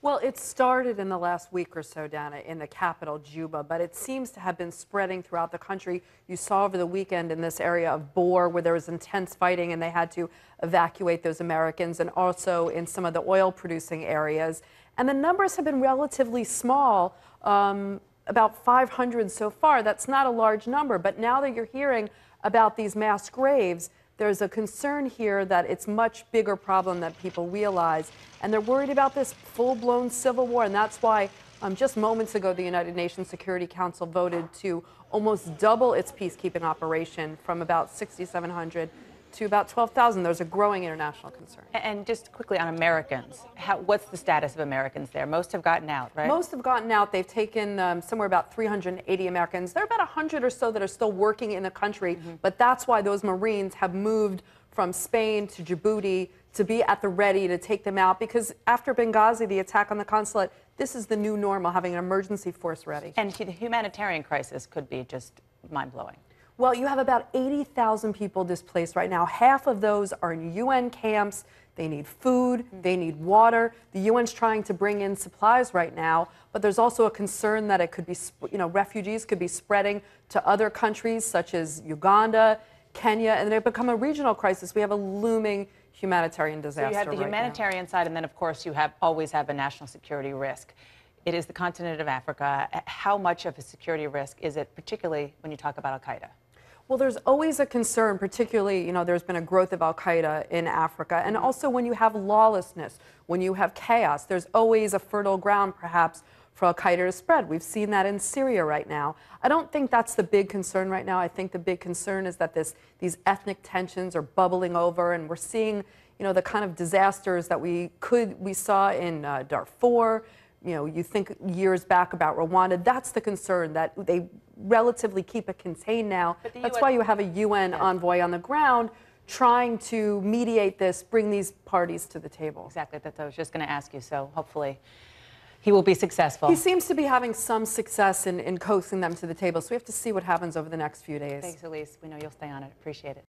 Well, it started in the last week or so down in the capital, Juba, but it seems to have been spreading throughout the country. You saw over the weekend in this area of Bor where there was intense fighting and they had to evacuate those Americans, and also in some of the oil producing areas. And the numbers have been relatively small, about 500 so far. That's not a large number, but now that you're hearing about these mass graves, there's a concern here that it's a much bigger problem than people realize, and they're worried about this full-blown civil war, and that's why just moments ago the United Nations Security Council voted to almost double its peacekeeping operation from about 6,700 to about 12,000. There's a growing international concern. And just quickly on Americans, what's the status of Americans there? Most have gotten out, right? Most have gotten out. They've taken somewhere about 380 Americans. There are about 100 or so that are still working in the country, but that's why those Marines have moved from Spain to Djibouti to be at the ready to take them out, because after Benghazi, the attack on the consulate, this is the new normal, having an emergency force ready. And the humanitarian crisis could be just mind-blowing. Well, you have about 80,000 people displaced right now. Half of those are in UN camps. They need food, they need water. The UN's trying to bring in supplies right now, but there's also a concern that it could be, refugees could be spreading to other countries such as Uganda, Kenya, and they've become a regional crisis. We have a looming humanitarian disaster. So you have the humanitarian side, and then of course you always have a national security risk. It is the continent of Africa. How much of a security risk is it, particularly when you talk about Al-Qaeda? Well, there's always a concern, particularly, there's been a growth of Al-Qaeda in Africa. And also when you have lawlessness, when you have chaos, there's always a fertile ground, perhaps, for Al-Qaeda to spread. We've seen that in Syria right now. I don't think that's the big concern right now. I think the big concern is that these ethnic tensions are bubbling over, and we're seeing, the kind of disasters that we saw in Darfur. You think years back about Rwanda. That's the concern, that they relatively keep it contained now. That's why you have a UN envoy on the ground trying to mediate this, bring these parties to the table. Exactly. That's what I was just going to ask you. So hopefully he will be successful. He seems to be having some success in coaxing them to the table. So we have to see what happens over the next few days. Thanks, Elise. We know you'll stay on it. Appreciate it.